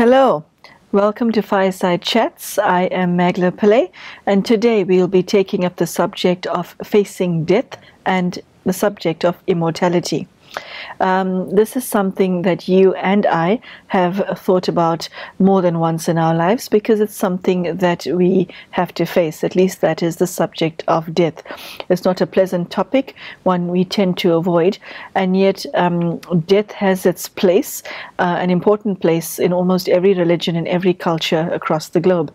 Hello, welcome to Fireside Chats. I am Magela Pillai, and today we will be taking up the subject of facing death and the subject of immortality. This is something that you and I have thought about more than once in our lives because it's something that we have to face. At least that is the subject of death. It's not a pleasant topic, one we tend to avoid, and yet death has its place, an important place in almost every religion and every culture across the globe.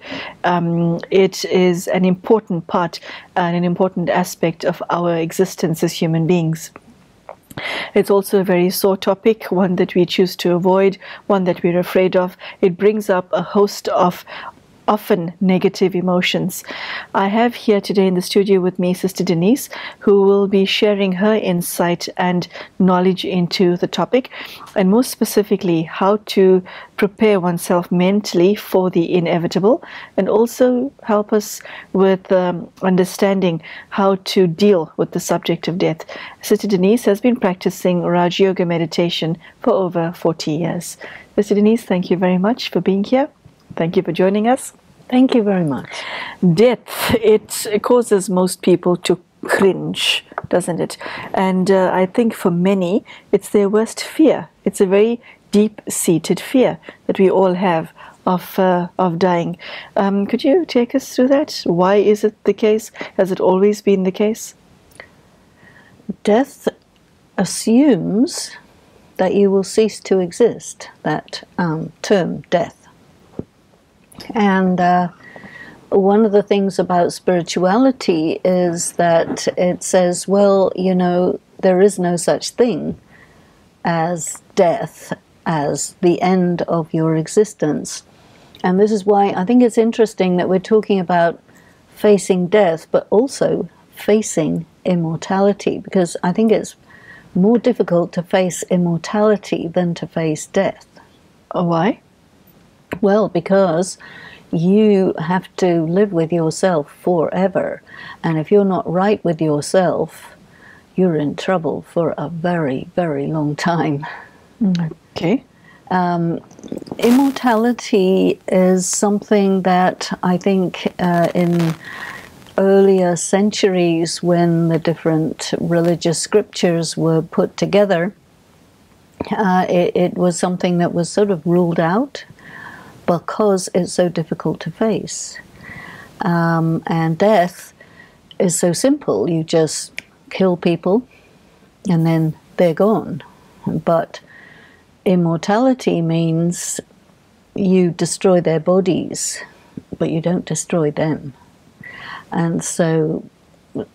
It is an important part and an important aspect of our existence as human beings. It's also a very sore topic, one that we choose to avoid, one that we're afraid of. It brings up a host of often negative emotions. I have here today in the studio with me Sister Denise, who will be sharing her insight and knowledge into the topic, and most specifically how to prepare oneself mentally for the inevitable, and also help us with understanding how to deal with the subject of death. Sister Denise has been practicing Rajyoga Meditation for over 40 years. Sister Denise, thank you very much for being here. Thank you for joining us. Thank you very much. Death, it causes most people to cringe, doesn't it? And I think for many, it's their worst fear. It's a very deep-seated fear that we all have of dying. Could you take us through that? Why is it the case? Has it always been the case? Death assumes that you will cease to exist, that term, death. And one of the things about spirituality is that it says, well, you know, there is no such thing as death, as the end of your existence. And this is why I think it's interesting that we're talking about facing death, but also facing immortality, because I think it's more difficult to face immortality than to face death. Why? Well, because you have to live with yourself forever. And if you're not right with yourself, you're in trouble for a very, very long time. Okay. Immortality is something that I think in earlier centuries, when the different religious scriptures were put together, it was something that was sort of ruled out, because it's so difficult to face. And death is so simple. You just kill people and then they're gone. But immortality means you destroy their bodies, but you don't destroy them. And so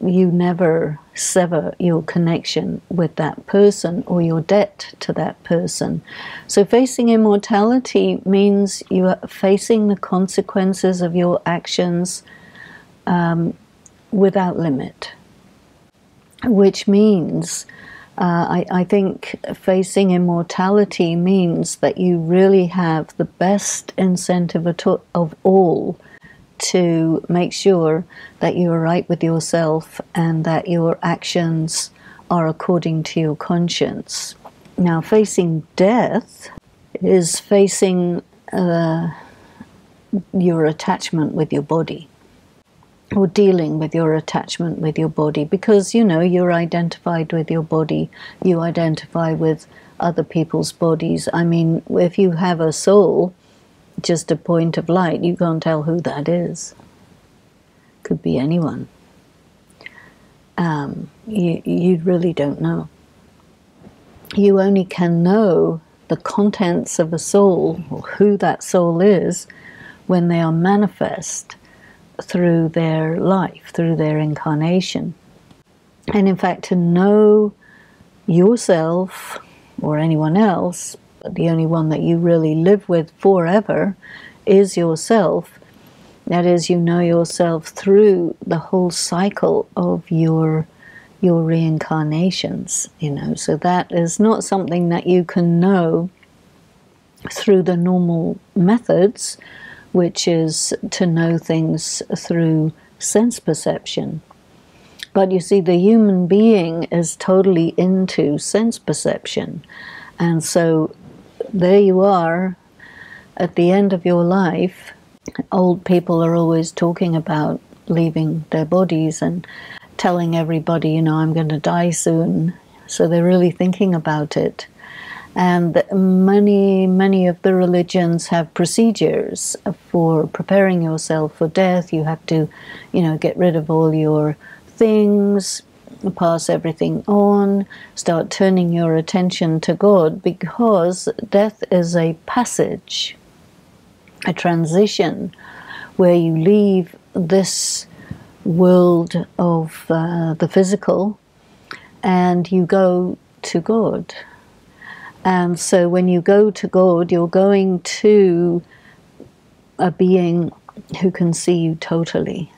you never sever your connection with that person or your debt to that person. So facing immortality means you are facing the consequences of your actions without limit, which means I think facing immortality means that you really have the best incentive of all to make sure that you are right with yourself and that your actions are according to your conscience. Now, facing death is facing your attachment with your body, or dealing with your attachment with your body, because, you know, you're identified with your body, you identify with other people's bodies. I mean, if you have a soul, just a point of light, you can't tell who that is. Could be anyone. You really don't know. You only can know the contents of a soul, or who that soul is, when they are manifest through their life, through their incarnation. And in fact, to know yourself or anyone else, the only one that you really live with forever is yourself. That is, you know yourself through the whole cycle of your reincarnations, you know. So that is not something that you can know through the normal methods, which is to know things through sense perception. But you see, the human being is totally into sense perception. And so there you are, at the end of your life, old people are always talking about leaving their bodies and telling everybody, I'm going to die soon. So they're really thinking about it. And many of the religions have procedures for preparing yourself for death. You have to, get rid of all your things, pass everything on, start turning your attention to God, because death is a passage, a transition, where you leave this world of the physical and you go to God. And so when you go to God, you're going to a being who can see you totally.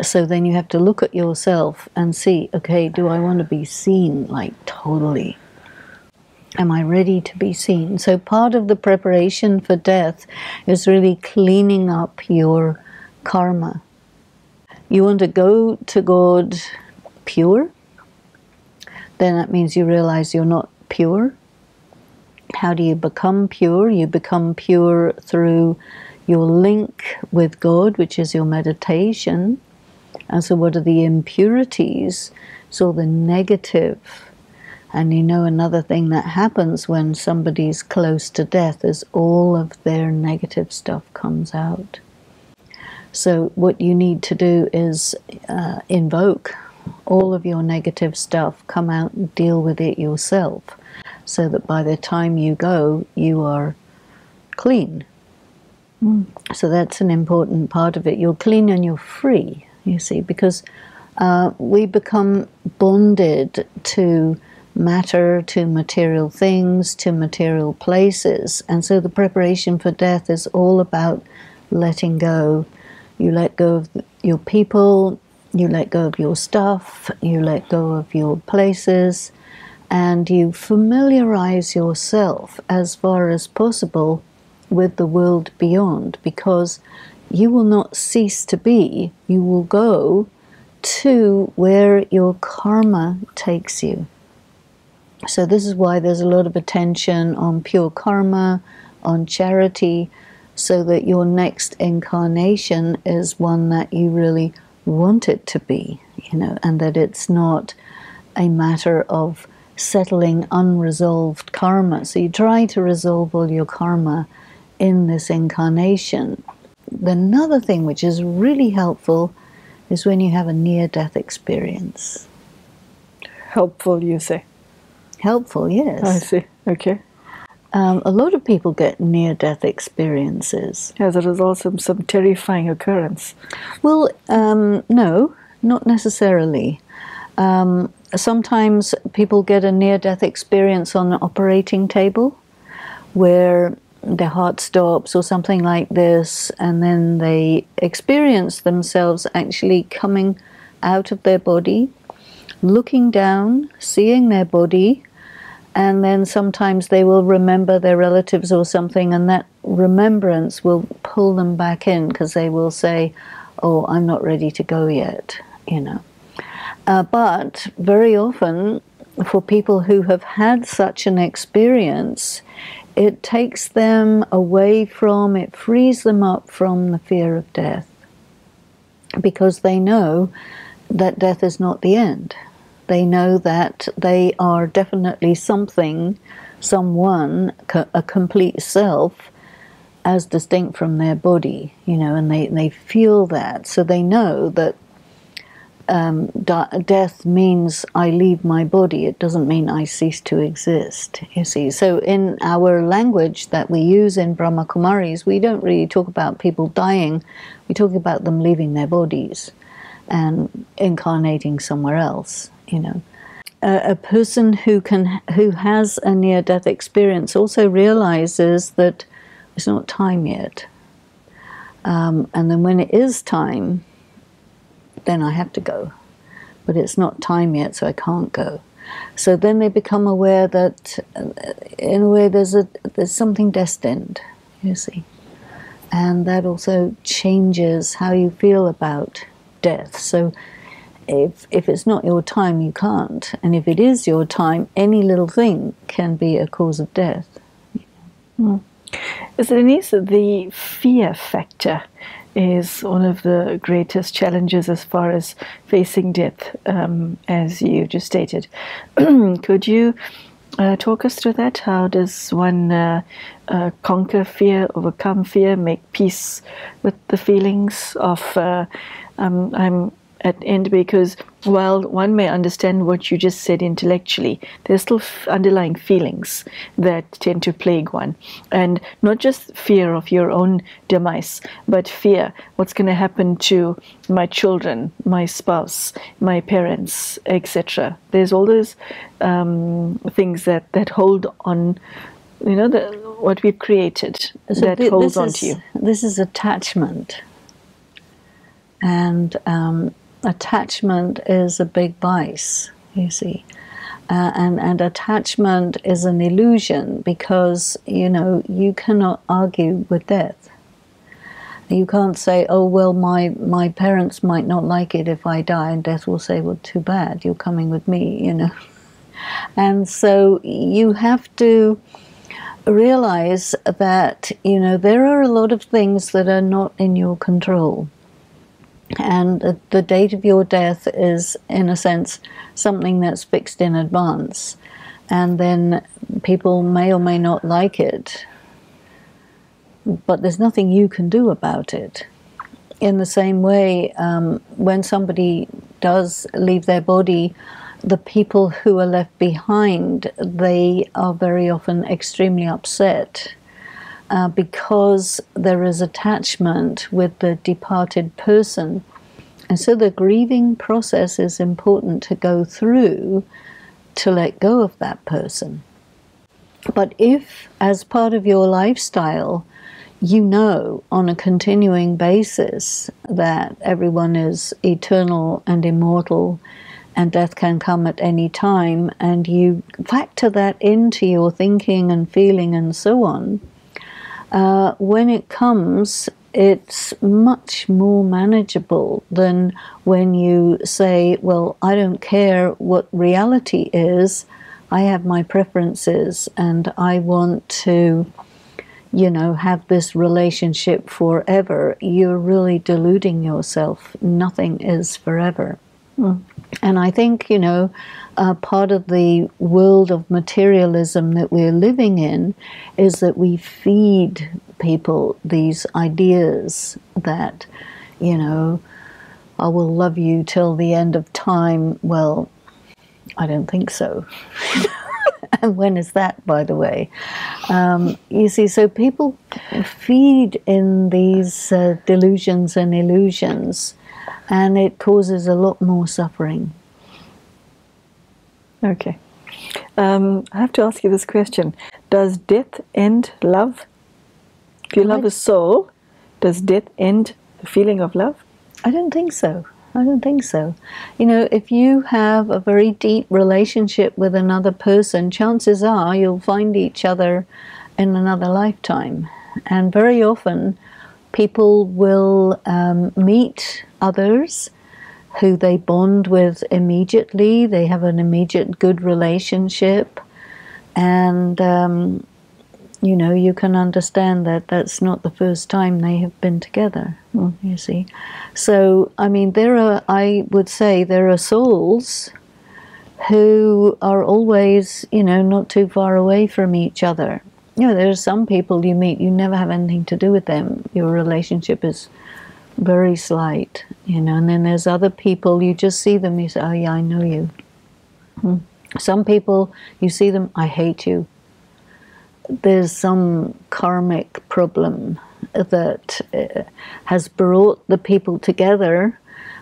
So then you have to look at yourself and see, okay, do I want to be seen like totally? Am I ready to be seen? So part of the preparation for death is really cleaning up your karma. You want to go to God pure, then that means you realize you're not pure. How do you become pure? You become pure through your link with God, which is your meditation. And so what are the impurities? It's all the negative. And another thing that happens when somebody's close to death is all of their negative stuff comes out. So what you need to do is invoke all of your negative stuff, come out and deal with it yourself, so that by the time you go, you are clean. So that's an important part of it. You're clean and you're free, you see, because we become bonded to matter, to material things, to material places. And so the preparation for death is all about letting go. You let go of your people, you let go of your stuff, you let go of your places, and you familiarize yourself as far as possible with the world beyond, because you will not cease to be. You will go to where your karma takes you. So this is why there's a lot of attention on pure karma, on charity, so that your next incarnation is one that you really want it to be, and that it's not a matter of settling unresolved karma. So you try to resolve all your karma in this incarnation. Another thing which is really helpful is when you have a near-death experience. Helpful, you say? Helpful, yes. I see. Okay. A lot of people get near-death experiences. As a result of some terrifying occurrence. Well, no, not necessarily. Sometimes people get a near-death experience on an operating table where their heart stops or something like this, and then they experience themselves actually coming out of their body, looking down, seeing their body, and then sometimes they will remember their relatives or something, and that remembrance will pull them back in, because they will say, oh, I'm not ready to go yet, But very often, for people who have had such an experience, it takes them away from, it frees them up from the fear of death, because they know that death is not the end. They know that they are definitely something, someone, a complete self, as distinct from their body, and they feel that. So they know that death means I leave my body. It doesn't mean I cease to exist, you see. So in our language that we use in Brahmakumaris, we don't really talk about people dying. We talk about them leaving their bodies and incarnating somewhere else, A person who has a near-death experience also realizes that it's not time yet. And then when it is time, then I have to go. But it's not time yet, so I can't go. So then they become aware that, in a way, there's something destined, you see. And that also changes how you feel about death. So if it's not your time, you can't. And if it is your time, any little thing can be a cause of death. So Denise, the fear factor is one of the greatest challenges as far as facing death, as you just stated. Could you talk us through that? How does one conquer fear, overcome fear, make peace with the feelings of I'm at end? Because while one may understand what you just said intellectually, there's still underlying feelings that tend to plague one. And not just fear of your own demise, but fear, what's going to happen to my children, my spouse, my parents, etc. There's all those things that hold on, what we've created, so that holds on to you. This is attachment. And attachment is a big vice, you see. And attachment is an illusion because, you cannot argue with death. You can't say, oh, well, my parents might not like it if I die, and death will say, well, too bad, you're coming with me, And so you have to realize that, there are a lot of things that are not in your control. And the date of your death is, in a sense, something that's fixed in advance. And then people may or may not like it, but there's nothing you can do about it. In the same way, when somebody does leave their body, the people who are left behind, they are very often extremely upset. Because there is attachment with the departed person. And so the grieving process is important to go through to let go of that person. But if, as part of your lifestyle, on a continuing basis that everyone is eternal and immortal and death can come at any time, and you factor that into your thinking and feeling and so on, when it comes, it's much more manageable than when you say, well, I don't care what reality is, I have my preferences and I want to, have this relationship forever. You're really deluding yourself. Nothing is forever. And I think, part of the world of materialism that we're living in is that we feed people these ideas that, I will love you till the end of time. Well, I don't think so. And when is that, by the way? You see, so people feed in these delusions and illusions, and it causes a lot more suffering. Okay. I have to ask you this question. Does death end love? If you love a soul, does death end the feeling of love? I don't think so. If you have a very deep relationship with another person, chances are you'll find each other in another lifetime. And very often, people will meet others who they bond with immediately. They have an immediate good relationship. And, you can understand that that's not the first time they have been together, you see. So, I would say there are souls who are always, not too far away from each other. There are some people you meet, you never have anything to do with them. Your relationship is very slight, and then there's other people, you just see them, you say, oh yeah, I know you. Some people, you see them, I hate you. There's some karmic problem that has brought the people together,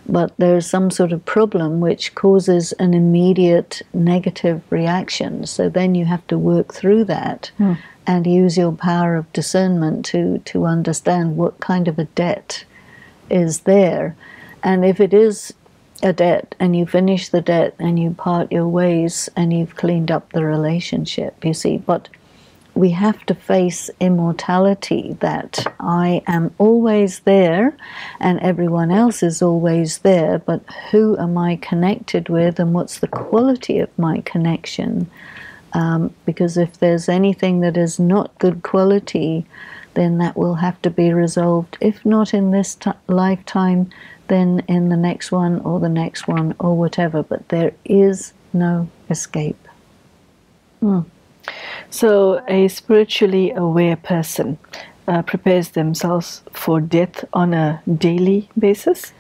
but there's some sort of problem which causes an immediate negative reaction. So then you have to work through that and use your power of discernment to understand what kind of a debt is there. And if it is a debt and you finish the debt and you part your ways and you've cleaned up the relationship, you see. But we have to face immortality, that I am always there and everyone else is always there, but who am I connected with and what's the quality of my connection? Because if there's anything that is not good quality, then that will have to be resolved, if not in this lifetime, then in the next one or the next one or whatever. But there is no escape. So a spiritually aware person prepares themselves for death on a daily basis?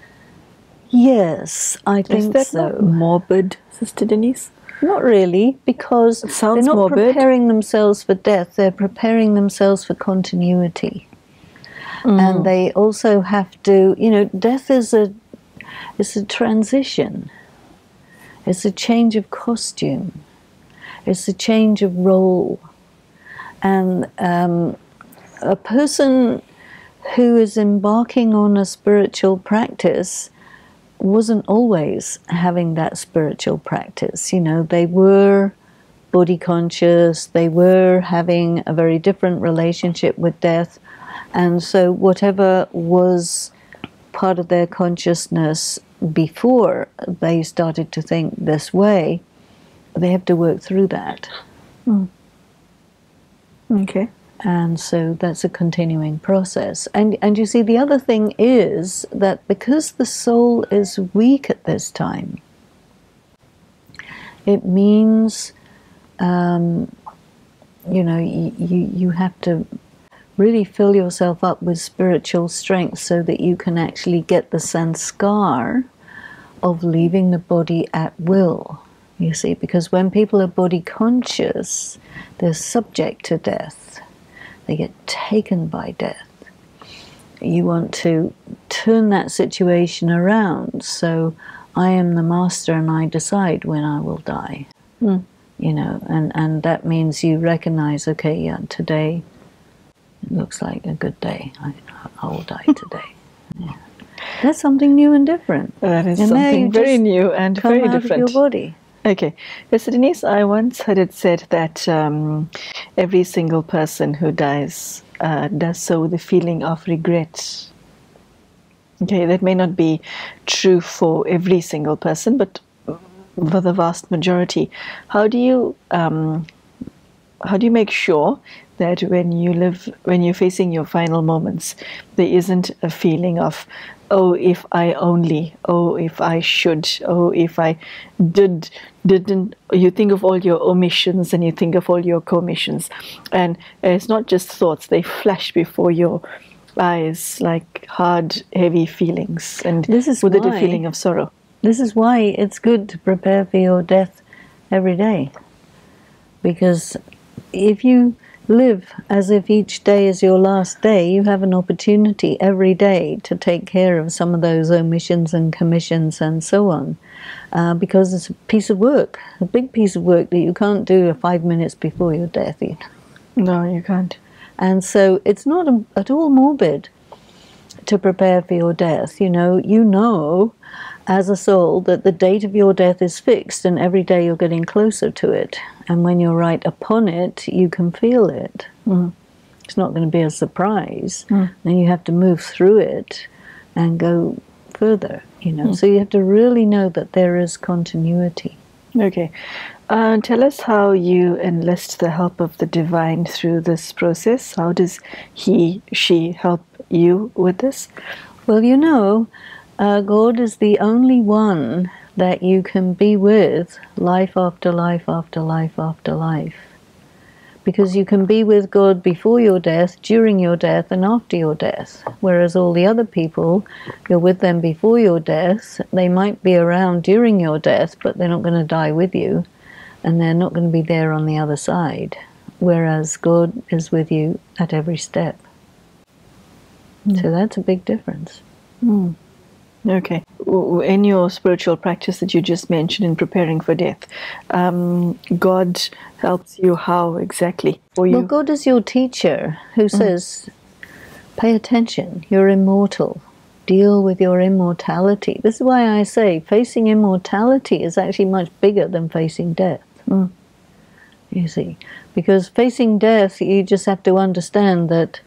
Yes, I think Is that so. not morbid, Sister Denise? Not really, because It sounds they're not morbid. preparing themselves for death, they're preparing themselves for continuity. And they also have to, death is a transition. It's a change of costume. It's a change of role. And a person who is embarking on a spiritual practice wasn't always having that spiritual practice. They were body conscious, they were having a very different relationship with death, and so whatever was part of their consciousness before they started to think this way, they have to work through that. Okay. And so that's a continuing process. And you see, the other thing is that because the soul is weak at this time, it means, you have to really fill yourself up with spiritual strength so that you can actually get the sanskar of leaving the body at will. You see, because when people are body conscious, they're subject to death. They get taken by death. You want to turn that situation around. So I am the master and I decide when I will die. And that means you recognize, okay, yeah, today it looks like a good day. I will die today. Yeah. That's something new and different. That is and something very new and very out different. Of your body. Okay. So Denise, I once heard it said that every single person who dies does so with a feeling of regret. Okay, that may not be true for every single person, but for the vast majority. How do you make sure that when you're facing your final moments, there isn't a feeling of, oh, if I only, oh, if I should, oh, if I didn't, you think of all your omissions and you think of all your commissions. And it's not just thoughts, they flash before your eyes like hard, heavy feelings, and with it a feeling of sorrow. This is why it's good to prepare for your death every day. Because if you live as if each day is your last day, you have an opportunity every day to take care of some of those omissions and commissions and so on. Because it's a piece of work, a big piece of work that you can't do 5 minutes before your death. No, you can't. And so it's not at all morbid to prepare for your death. You know as a soul that the date of your death is fixed, and every day you're getting closer to it. And when you're right upon it, you can feel it. It's not going to be a surprise. Then you have to move through it and go further. So you have to really know that there is continuity. Okay. Tell us how you enlist the help of the divine through this process. How does she help you with this? Well, God is the only one that you can be with life after life after life after life. Because you can be with God before your death, during your death, and after your death. Whereas all the other people, you're with them before your death. They might be around during your death, but they're not going to die with you. And they're not going to be there on the other side. Whereas God is with you at every step. So that's a big difference. Okay. In your spiritual practice that you just mentioned in preparing for death, God helps you how exactly? Well, God is your teacher who says, pay attention, you're immortal. Deal with your immortality. This is why I say facing immortality is actually much bigger than facing death. You see, because facing death, you just have to understand that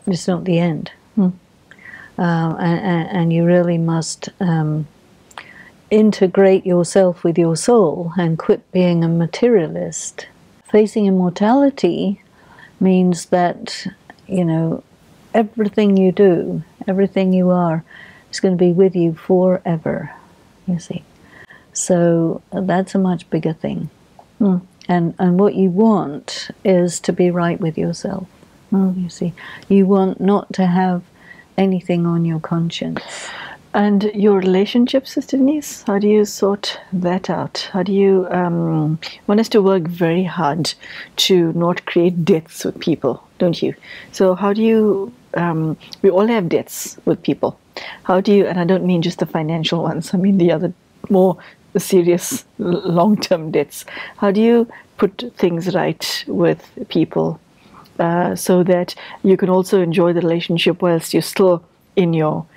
it's not the end. And you really must integrate yourself with your soul and quit being a materialist. Facing immortality means that, you know, everything you do, everything you are, is going to be with you forever, you see. So that's a much bigger thing. And what you want is to be right with yourself, you see. You want not to have anything on your conscience. And your relationship, Sister Denise, how do you sort that out? How do you, one has to work very hard to not create debts with people, don't you? So how do you, we all have debts with people. How do you, and I don't mean just the financial ones, I mean the other more serious long-term debts. How do you put things right with people so that you can also enjoy the relationship whilst you're still in your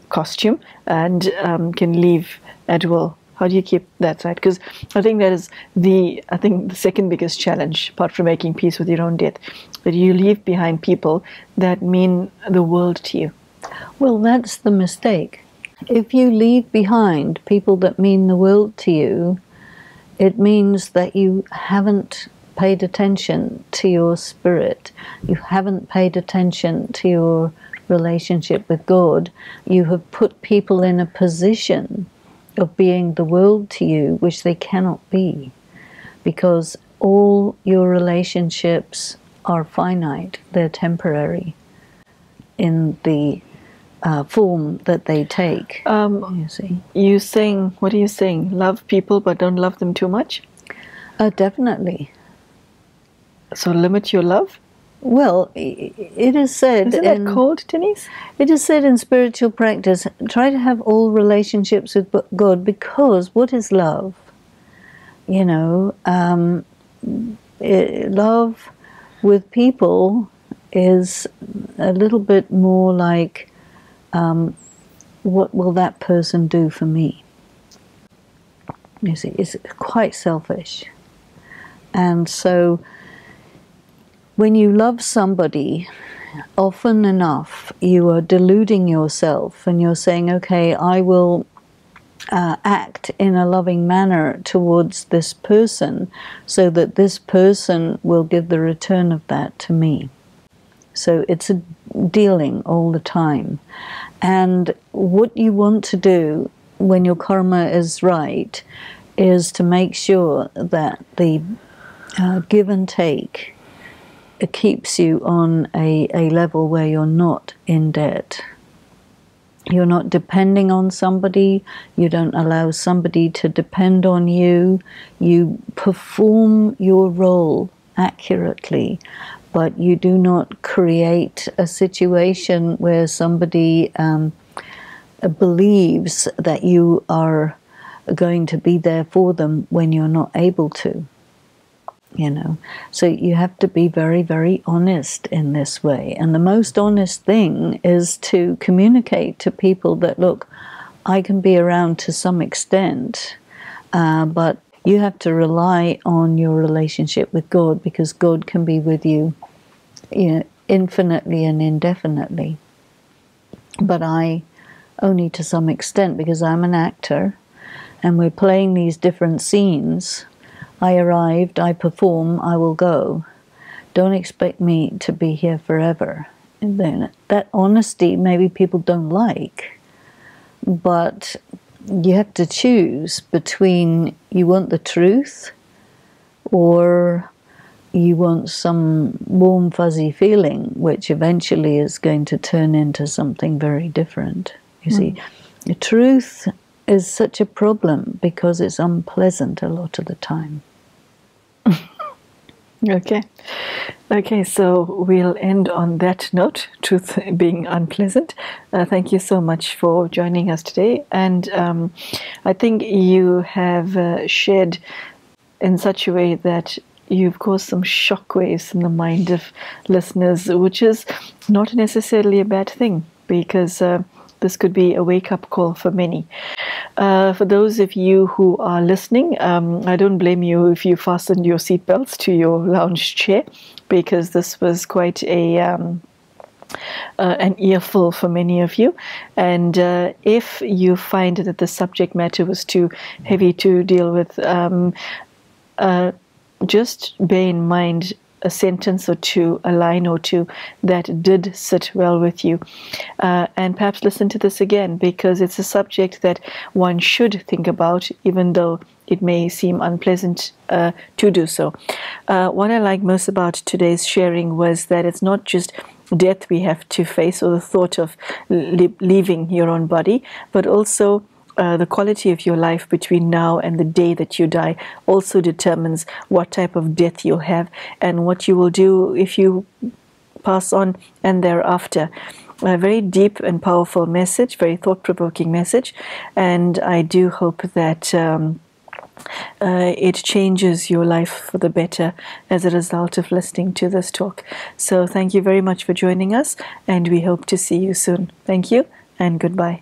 costume and can leave at will? How do you keep that right? Because I think that is the second biggest challenge, apart from making peace with your own death, that you leave behind people that mean the world to you. Well, that's the mistake. If you leave behind people that mean the world to you, it means that you haven't paid attention to your spirit. You haven't paid attention to your relationship with God. You have put people in a position of being the world to you, which they cannot be, because all your relationships are finite. They're temporary in the form that they take. You see. You saying, what are you saying? Love people, but don't love them too much? Definitely. So limit your love? Well, it is said... Isn't that called, Denise? It is said in spiritual practice, try to have all relationships with God, because what is love? You know, love with people is a little bit more like, what will that person do for me? You see, it's quite selfish. And so when you love somebody, often enough you are deluding yourself and you're saying, okay, I will act in a loving manner towards this person so that this person will give the return of that to me. So it's a dealing all the time. And what you want to do when your karma is right is to make sure that the give and take keeps you on a level where you're not in debt. You're not depending on somebody. You don't allow somebody to depend on you. You perform your role accurately, but you do not create a situation where somebody believes that you are going to be there for them when you're not able to. You know, so you have to be very, very honest in this way. And the most honest thing is to communicate to people that, look, I can be around to some extent, but you have to rely on your relationship with God, because God can be with you, you know, infinitely and indefinitely. But I only to some extent, because I'm an actor and we're playing these different scenes. I arrived, I perform, I will go. Don't expect me to be here forever. And then that honesty maybe people don't like, but you have to choose between you want the truth or you want some warm fuzzy feeling, which eventually is going to turn into something very different. You see, the truth is such a problem because it's unpleasant a lot of the time. Okay, so we'll end on that note, truth being unpleasant. Thank you so much for joining us today. And I think you have shared in such a way that you've caused some shockwaves in the mind of listeners, which is not necessarily a bad thing, because this could be a wake-up call for many. For those of you who are listening, I don't blame you if you fastened your seatbelts to your lounge chair, because this was quite a an earful for many of you. And if you find that the subject matter was too heavy to deal with, just bear in mind a sentence or two, a line or two that did sit well with you. And perhaps listen to this again, because it's a subject that one should think about, even though it may seem unpleasant to do so. What I like most about today's sharing was that it's not just death we have to face, or the thought of leaving your own body, but also the quality of your life between now and the day that you die also determines what type of death you'll have and what you will do if you pass on and thereafter. A very deep and powerful message, very thought-provoking message, and I do hope that it changes your life for the better as a result of listening to this talk. So thank you very much for joining us, and we hope to see you soon. Thank you, and goodbye.